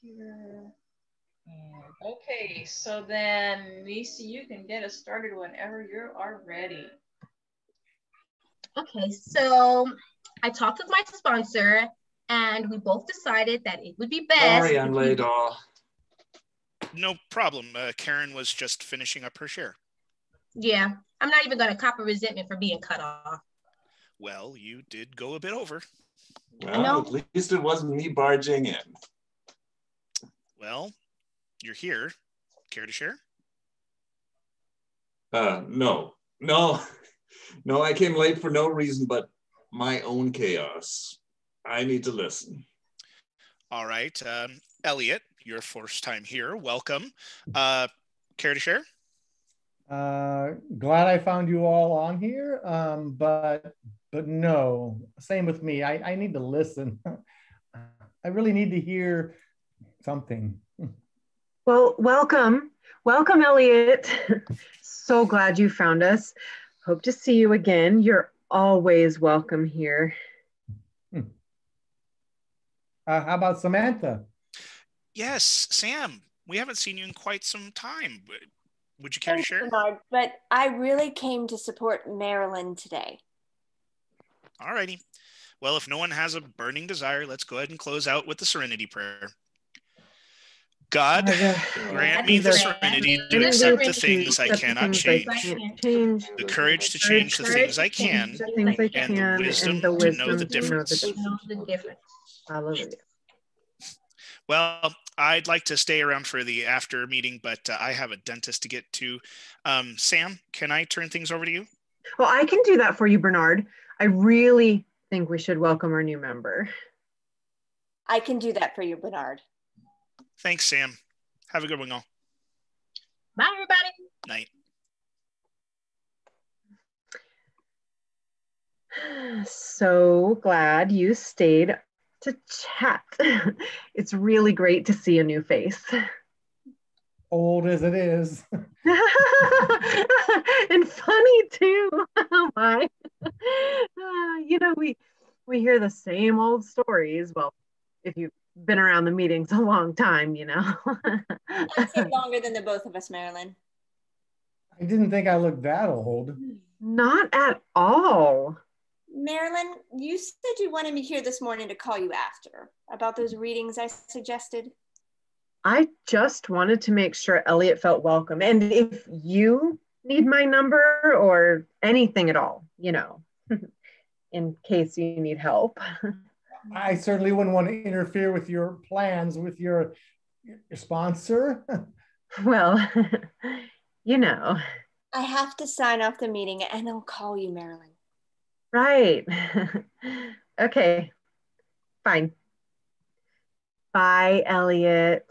here. And, okay, so then, Nisi, you can get us started whenever you are ready. Okay, so I talked with my sponsor, and we both decided that it would be best. Sorry, I'm late. No problem. Karen was just finishing up her share. Yeah, I'm not even going to cop a resentment for being cut off. Well, you did go a bit over. Well, at least it wasn't me barging in. Well, you're here. Care to share? No, I came late for no reason but my own chaos. I need to listen. All right. Elliot, your first time here. Welcome. Care to share? Glad I found you all on here, but no, same with me. I need to listen. I really need to hear something. Well, welcome, Elliot. So glad you found us. Hope to see you again. You're always welcome here. How about Samantha? Yes, Sam. We haven't seen you in quite some time. Would you care to share? Bernard, but I really came to support Marilyn today. All righty. Well, if no one has a burning desire, let's go ahead and close out with the Serenity Prayer. God, grant me the serenity to accept the things I cannot change, the courage to change the things I can, and the wisdom to know the difference. Hallelujah. Well, I'd like to stay around for the after meeting, but I have a dentist to get to. Sam, can I turn things over to you? Well, I can do that for you, Bernard. I really think we should welcome our new member. I can do that for you, Bernard. Thanks, Sam. Have a good one, all. Bye, everybody. Night. So glad you stayed to chat. It's really great to see a new face. Old as it is. And funny too. Oh my. We hear the same old stories. Well, if you've been around the meetings a long time, I'd say longer than the both of us, Marilyn. I didn't think I looked that old. Not at all. Marilyn, you said you wanted me here this morning to call you after about those readings I suggested. I just wanted to make sure Elliot felt welcome. And if you need my number or anything at all, in case you need help. I certainly wouldn't want to interfere with your plans with your sponsor. Well, I have to sign off the meeting and I'll call you, Marilyn. Right. Okay, fine. Bye, Elliot.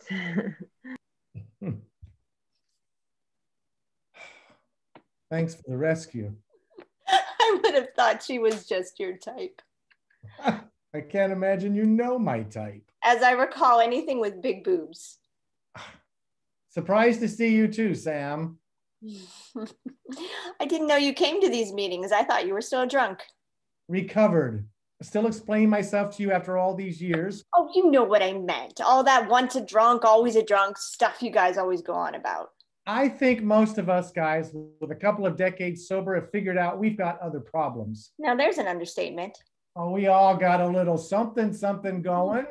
Thanks for the rescue. I would have thought she was just your type. I can't imagine you know my type. As I recall, anything with big boobs. Surprised to see you too, Sam. I didn't know you came to these meetings. I thought you were still drunk. Recovered. Still explaining myself to you after all these years. Oh, you know what I meant. All that once a drunk, always a drunk stuff you guys always go on about. I think most of us guys with a couple of decades sober have figured out we've got other problems. Now there's an understatement. Oh, we all got a little something going.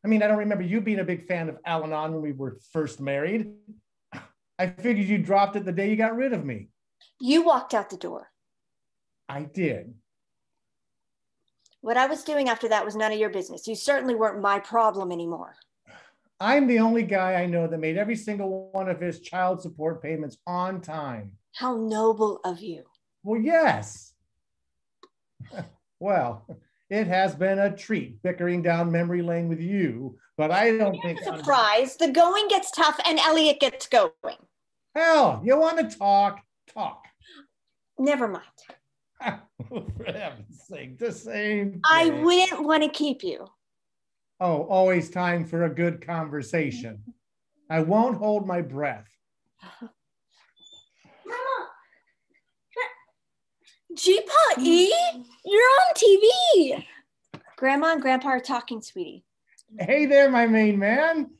I mean, I don't remember you being a big fan of Al-Anon when we were first married. I figured you dropped it the day you got rid of me. You walked out the door. I did. What I was doing after that was none of your business. You certainly weren't my problem anymore. I'm the only guy I know that made every single one of his child support payments on time. How noble of you. Well, yes. Well, it has been a treat bickering down memory lane with you, but I don't think... Surprise, the going gets tough and Elliot gets going. Hell, you want to talk? Talk. Never mind. For heaven's sake, the same thing. I wouldn't want to keep you. Oh, always time for a good conversation. I won't hold my breath. Mama! G-Pa E? You're on TV! Grandma and Grandpa are talking, sweetie. Hey there, my main man.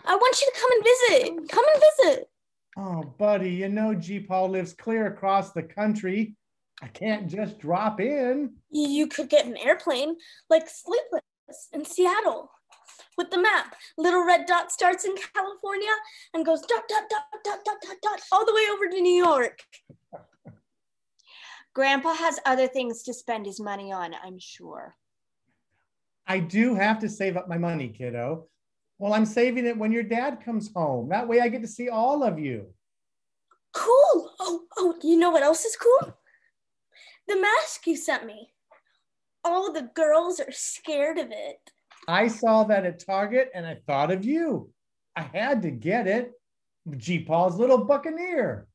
I want you to come and visit. Come and visit. Oh, buddy, you know G-Paul lives clear across the country. I can't just drop in. You could get an airplane, like Sleepless in Seattle. With the map, little red dot starts in California and goes dot, dot, dot, dot, dot, dot, dot, all the way over to New York. Grandpa has other things to spend his money on, I'm sure. I do have to save up my money, kiddo. Well, I'm saving it when your dad comes home. That way I get to see all of you. Cool. Oh, you know what else is cool? The mask you sent me. All the girls are scared of it. I saw that at Target and I thought of you. I had to get it. G-Paul's little buccaneer.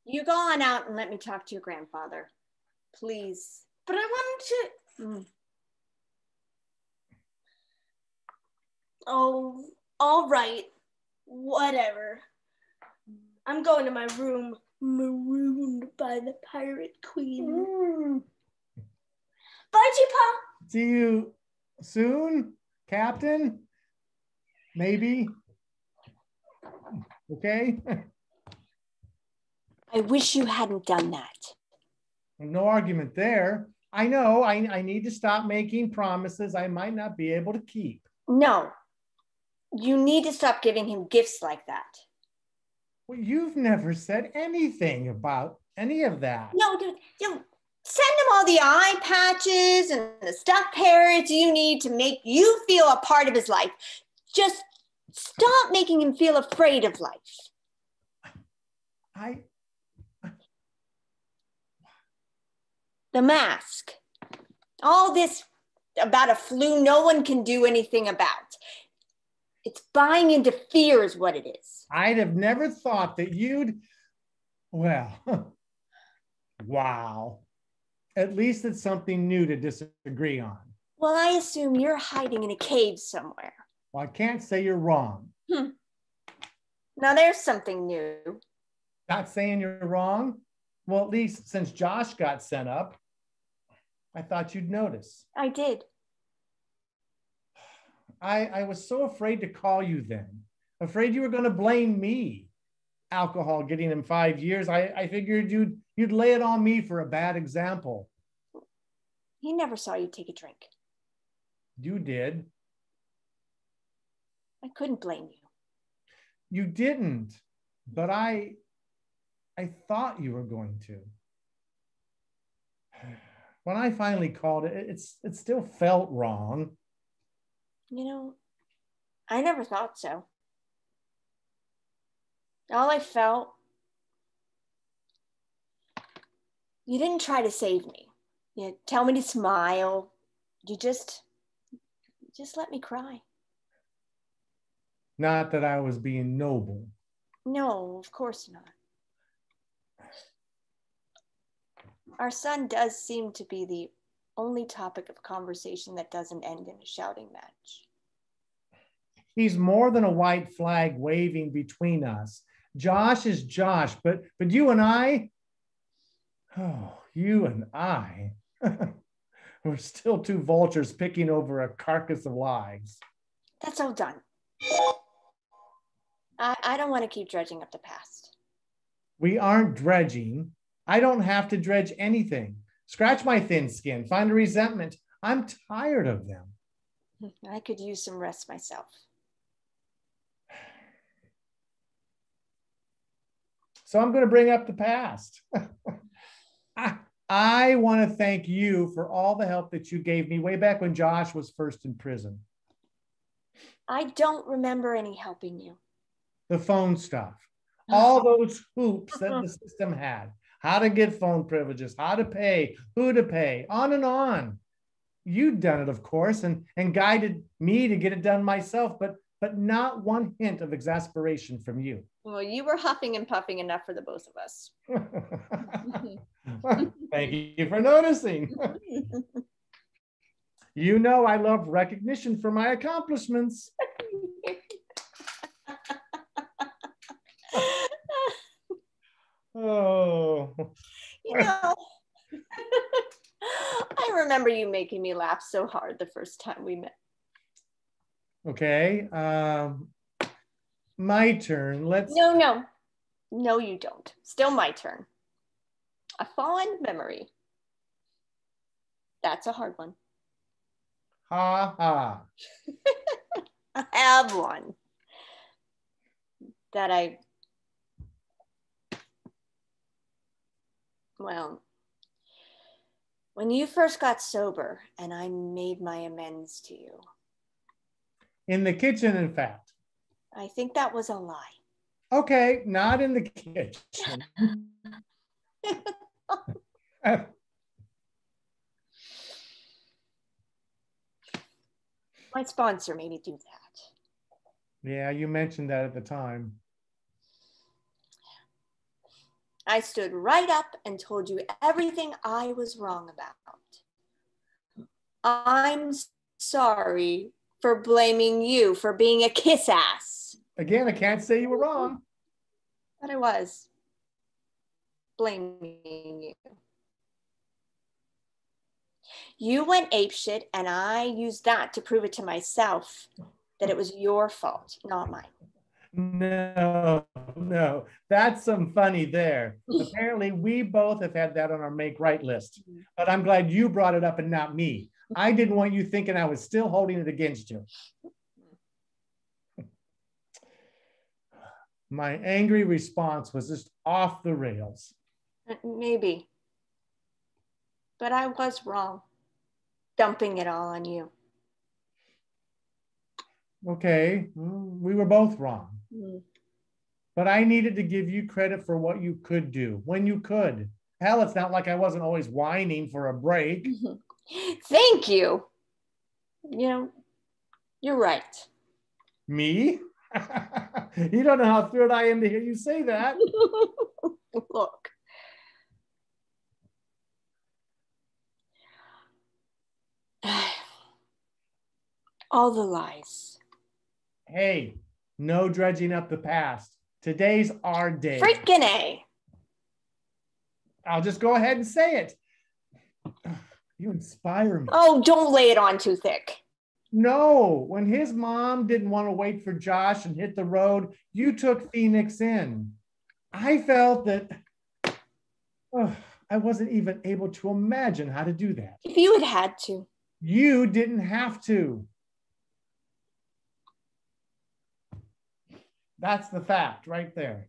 You go on out and let me talk to your grandfather, please. But I wanted to... Oh, all right. Whatever. I'm going to my room, marooned by the pirate queen. Bye, G-Pa. See you soon, Captain? Maybe? Okay? I wish you hadn't done that. No argument there. I know I need to stop making promises I might not be able to keep. No. You need to stop giving him gifts like that. Well, you've never said anything about any of that. No, dude, send him all the eye patches and the stuffed parrots you need to make you feel a part of his life. Just stop making him feel afraid of life. The mask. All this about a flu no one can do anything about. It's buying into fear is what it is. I'd have never thought that you'd, well, wow. At least it's something new to disagree on. Well, I assume you're hiding in a cave somewhere. Well, I can't say you're wrong. Now there's something new. Not saying you're wrong. Well, at least since Josh got sent up, I thought you'd notice. I did. I was so afraid to call you then. Afraid you were going to blame me. Alcohol getting him 5 years. I figured you'd lay it on me for a bad example. He never saw you take a drink. You did. I couldn't blame you. You didn't, but I thought you were going to. When I finally called it still felt wrong. You know, I never thought so. All I felt, you didn't try to save me. You tell me to smile. You just let me cry. Not that I was being noble. No, of course not. Our son does seem to be the only topic of conversation that doesn't end in a shouting match. He's more than a white flag waving between us. Josh is Josh, but you and I, we're still two vultures picking over a carcass of lives. That's all done. I don't want to keep dredging up the past. We aren't dredging. I don't have to dredge anything. Scratch my thin skin, find a resentment. I'm tired of them. I could use some rest myself. So I'm going to bring up the past. I want to thank you for all the help that you gave me way back when Josh was first in prison. I don't remember any helping you. The phone stuff. All those hoops that the system had. How to get phone privileges, how to pay, who to pay, on and on. You'd done it, of course, and guided me to get it done myself, but not one hint of exasperation from you. Well, you were huffing and puffing enough for the both of us. Thank you for noticing. You know I love recognition for my accomplishments. Oh. You know, I remember you making me laugh so hard the first time we met. Okay. My turn. Let's. No, you don't. Still my turn. A fond memory. That's a hard one. Ha ha. I have one that when you first got sober and I made my amends to you. In the kitchen, in fact. I think that was a lie. Okay, not in the kitchen. My sponsor made me do that. Yeah, you mentioned that at the time. I stood right up and told you everything I was wrong about. I'm sorry for blaming you for being a kiss ass. Again, I can't say you were wrong. But I was blaming you. You went apeshit, and I used that to prove it to myself that it was your fault, not mine. No, that's some funny there. Apparently, we both have had that on our make right list. But I'm glad you brought it up and not me. I didn't want you thinking I was still holding it against you. My angry response was just off the rails. Maybe. But I was wrong, dumping it all on you. Okay, we were both wrong. But I needed to give you credit for what you could do when you could. Hell, it's not like I wasn't always whining for a break. Thank you. You know, you're right. Me? You don't know how thrilled I am to hear you say that. Look. All the lies. Hey, no dredging up the past. Today's our day. Freaking A. I'll just go ahead and say it. You inspire me. Oh, don't lay it on too thick. No, when his mom didn't want to wait for Josh and hit the road, you took Phoenix in. I felt that I wasn't even able to imagine how to do that. If you had had to. You didn't have to. That's the fact right there.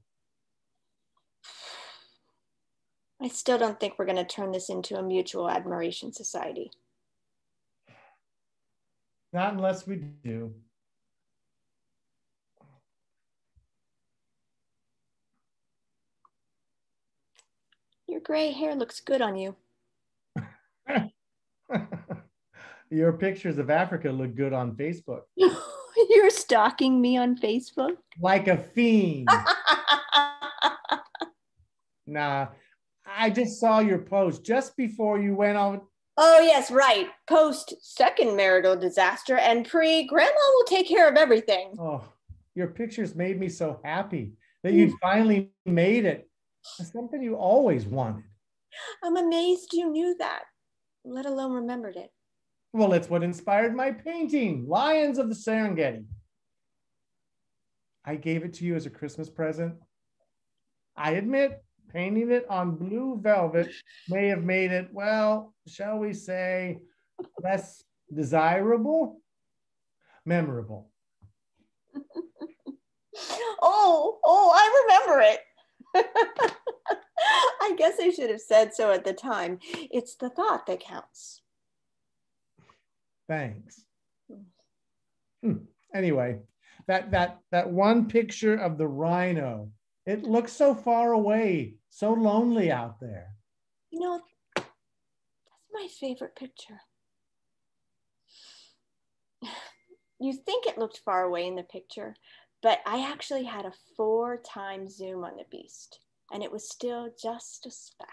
I still don't think we're going to turn this into a mutual admiration society. Not unless we do. Your gray hair looks good on you. Your pictures of Africa look good on Facebook. You're stalking me on Facebook? Like a fiend. Nah, I just saw your post just before you went on. Oh, yes, right. Post second marital disaster and pre grandma will take care of everything. Oh, your pictures made me so happy that you finally made it. It's something you always wanted. I'm amazed you knew that, let alone remembered it. Well, it's what inspired my painting, Lions of the Serengeti. I gave it to you as a Christmas present. I admit, painting it on blue velvet may have made it, well, shall we say, less desirable, memorable. Oh, I remember it. I guess I should have said so at the time. It's the thought that counts. Thanks. Anyway, that one picture of the rhino, it looks so far away, so lonely out there. You know, that's my favorite picture. You think it looked far away in the picture, but I actually had a 4x zoom on the beast, and it was still just a speck.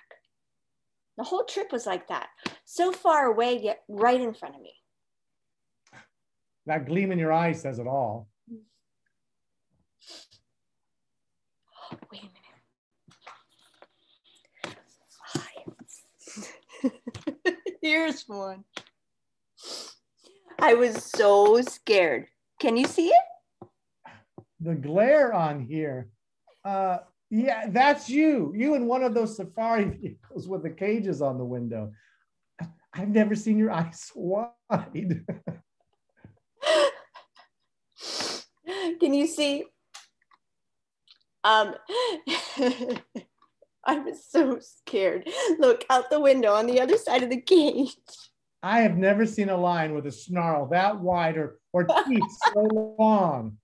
The whole trip was like that, so far away, yet right in front of me. That gleam in your eye says it all. Wait a minute. Hi. Here's one. I was so scared. Can you see it? The glare on here. Yeah, that's you. You in one of those safari vehicles with the cages on the window. I've never seen your eyes wide. Can you see? I was so scared. Look out the window on the other side of the cage. I have never seen a lion with a snarl that wide or teeth so long.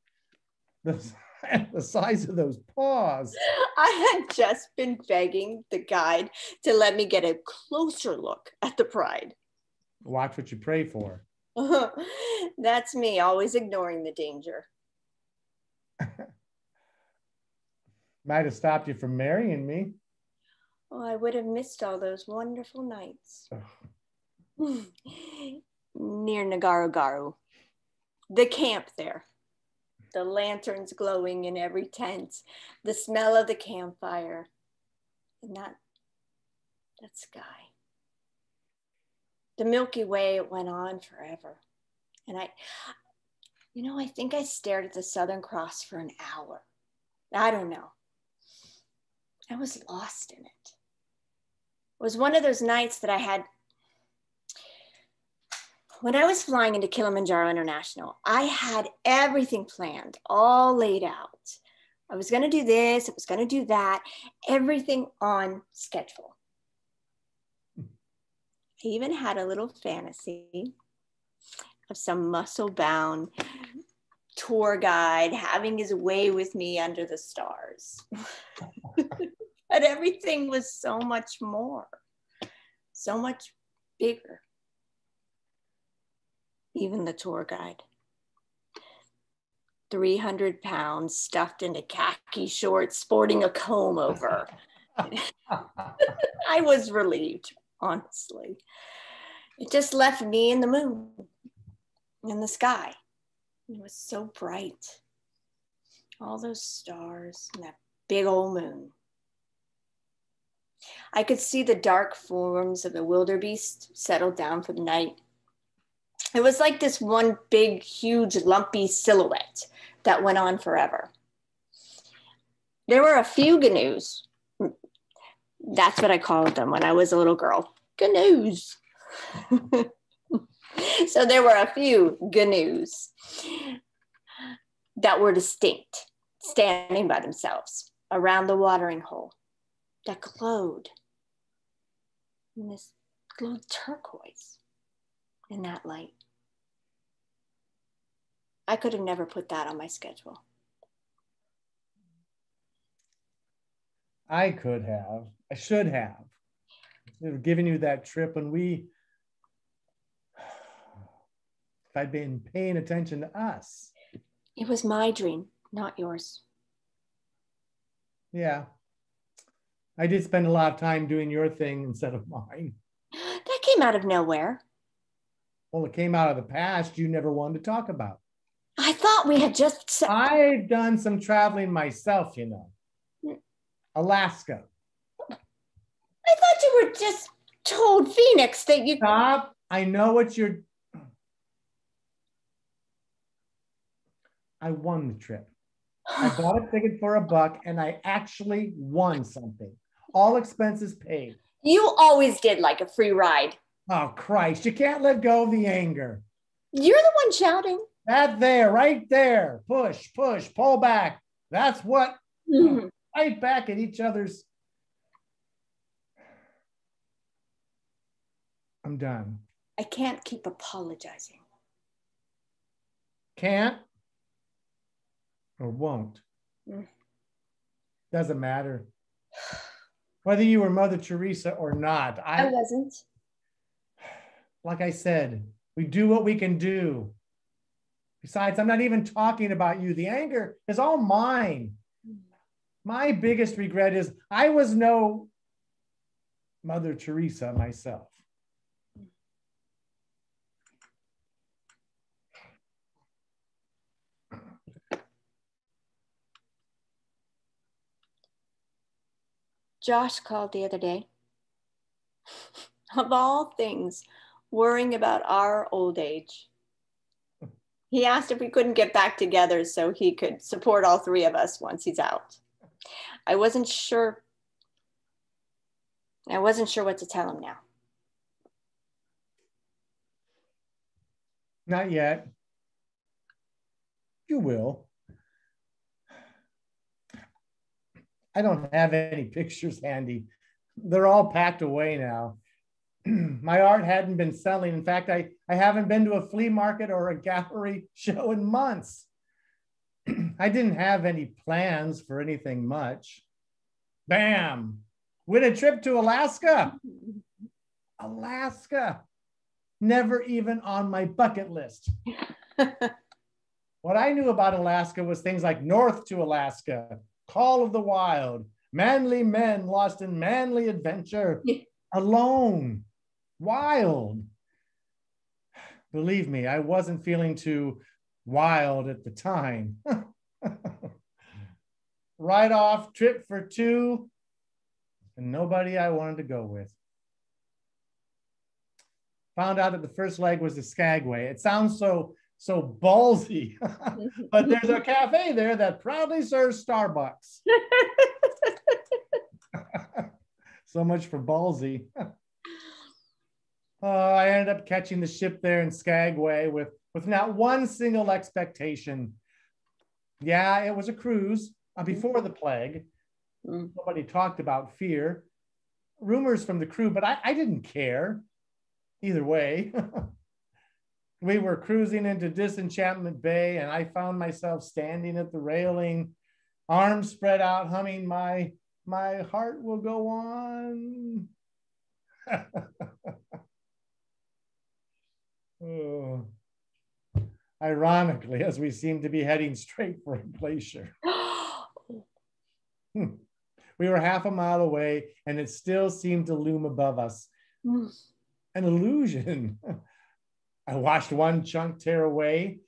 The size of those paws. I had just been begging the guide to let me get a closer look at the pride. Watch what you pray for. That's me, always ignoring the danger. Might have stopped you from marrying me. Oh, I would have missed all those wonderful nights. Near Nagaru-Garu. The camp there. The lanterns glowing in every tent. The smell of the campfire. And that sky. The Milky Way, it went on forever. And I think I stared at the Southern Cross for an hour. I don't know. I was lost in it. It was one of those nights that I had, when I was flying into Kilimanjaro International, I had everything planned, all laid out. I was going to do this, I was going to do that, everything on schedule. I even had a little fantasy of some muscle-bound tour guide having his way with me under the stars. But everything was so much more, so much bigger. Even the tour guide. 300 pounds stuffed into khaki shorts, sporting a comb over. I was relieved, honestly. It just left me and the moon and the sky. It was so bright. All those stars and that big old moon. I could see the dark forms of the wildebeest settle down for the night. It was like this one big, huge, lumpy silhouette that went on forever. There were a few gnu's. That's what I called them when I was a little girl. Gnu's. So there were a few gnu's that were distinct, standing by themselves around the watering hole that glowed. And this glowed turquoise in that light. I could have never put that on my schedule. I could have. I should have. I should have given you that trip when if I'd been paying attention to us. It was my dream, not yours. Yeah. I did spend a lot of time doing your thing instead of mine. That came out of nowhere. Well, it came out of the past you never wanted to talk about. I thought we had just... I've done some traveling myself, you know. Alaska. I thought you were just told Phoenix that you... Stop. I know what you're... I won the trip. I bought a ticket for $1 and I actually won something. All expenses paid. You always did like a free ride. Oh, Christ. You can't let go of the anger. You're the one shouting. That there, right there. Push, push, pull back. That's what... Fight back at each other's... I'm done. I can't keep apologizing. Can't or won't. Doesn't matter. Whether you were Mother Teresa or not. I wasn't. Like I said, we do what we can do. Besides, I'm not even talking about you. The anger is all mine. My biggest regret is I was no Mother Teresa myself. Josh called the other day. Of all things, worrying about our old age. He asked if we couldn't get back together so he could support all three of us once he's out. I wasn't sure what to tell him now. Not yet. You will. I don't have any pictures handy. They're all packed away now. My art hadn't been selling. In fact, I haven't been to a flea market or a gallery show in months. I didn't have any plans for anything much. Bam! Win a trip to Alaska. Alaska. Never even on my bucket list. What I knew about Alaska was things like North to Alaska, Call of the Wild, manly men lost in manly adventure, alone, wild. Believe me, I wasn't feeling too wild at the time. Right off, trip for two, and nobody I wanted to go with. Found out that the first leg was the Skagway. It sounds so ballsy, but there's a cafe there that proudly serves Starbucks. So much for ballsy. I ended up catching the ship there in Skagway with not one single expectation. Yeah, it was a cruise before the plague. Nobody talked about fear. Rumors from the crew, but I didn't care. Either way. We were cruising into Disenchantment Bay, and I found myself standing at the railing, arms spread out, humming my heart will go on. Oh. Ironically, as we seemed to be heading straight for a glacier. We were half a mile away, and it still seemed to loom above us. An illusion. I watched one chunk tear away.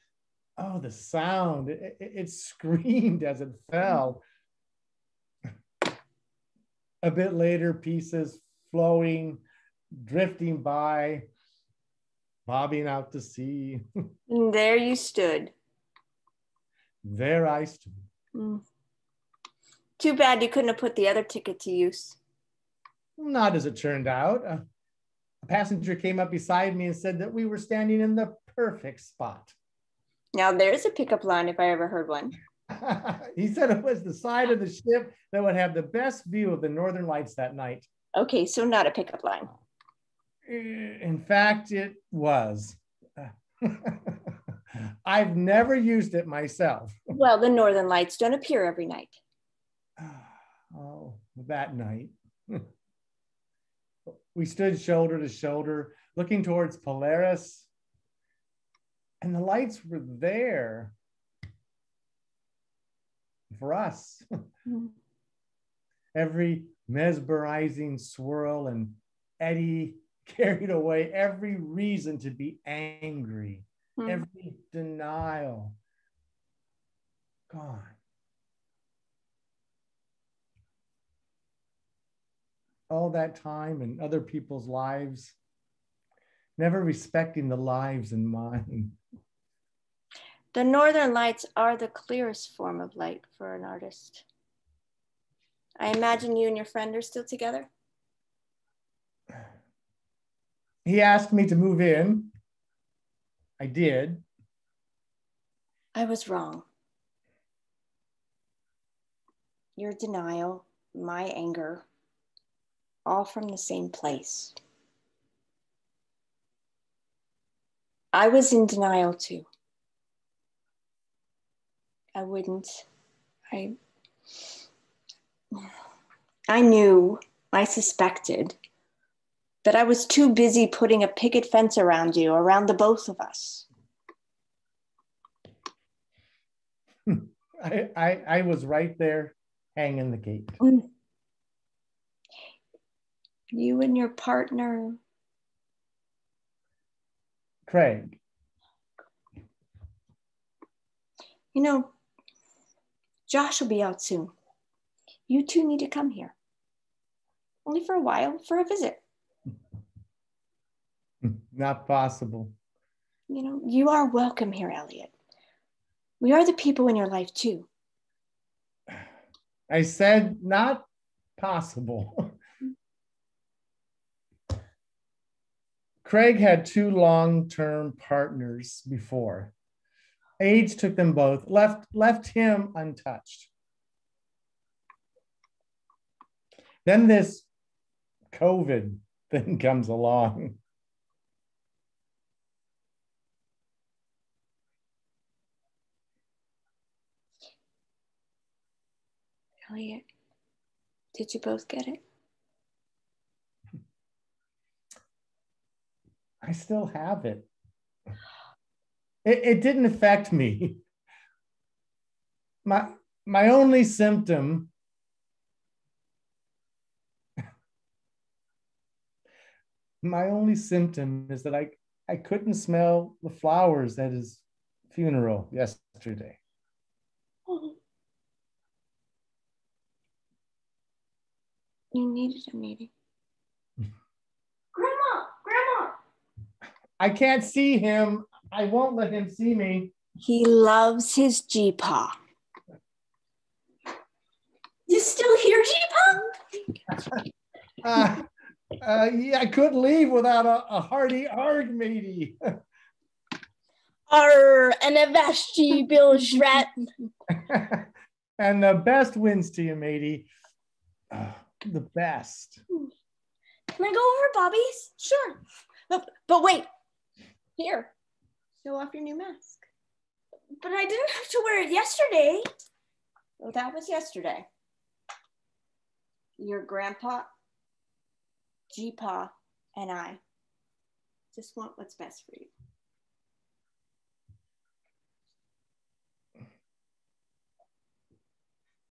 Oh, the sound. It screamed as it fell. A bit later, pieces flowing, drifting by, bobbing out to sea. And there you stood. There I stood. Too bad you couldn't have put the other ticket to use. Not as it turned out. A passenger came up beside me and said that we were standing in the perfect spot. Now there's a pickup line if I ever heard one. He said it was the side of the ship that would have the best view of the Northern Lights that night. Okay, so not a pickup line. In fact, it was. I've never used it myself. Well, the Northern Lights don't appear every night. Oh, that night. We stood shoulder to shoulder, looking towards Polaris, and the lights were there for us. Every mesmerizing swirl and eddy carried away every reason to be angry, every denial gone. All that time in other people's lives, never respecting the lives in mine. The Northern Lights are the clearest form of light for an artist. I imagine you and your friend are still together? He asked me to move in. I did. I was wrong. Your denial, my anger, all from the same place. I was in denial too. I wouldn't. I knew, I suspected, that I was too busy putting a picket fence around you, around the both of us. I was right there hanging the gate. You and your partner. Craig. You know, Josh will be out soon. You two need to come here. Only for a while, for a visit. Not possible. You know, you are welcome here, Elliot. We are the people in your life too. I said not possible. Craig had 2 long-term partners before. Age took them both, left him untouched. Then this COVID thing comes along. Elliot, did you both get it? I still have it. It didn't affect me. My only symptom is that I couldn't smell the flowers at his funeral yesterday. Oh. You needed a meeting. Grandma! I can't see him. I won't let him see me. He loves his G-Paw. You still here, G-Paw? Yeah, I couldn't leave without a hearty arg, matey. Arr, and a vashti Bill Shrat. And the best wins to you, matey. The best. Can I go over Bobby's? Sure. But wait. Here. Show off your new mask. But I didn't have to wear it yesterday. Well, that was yesterday. Your grandpa, G-Paw, and I just want what's best for you.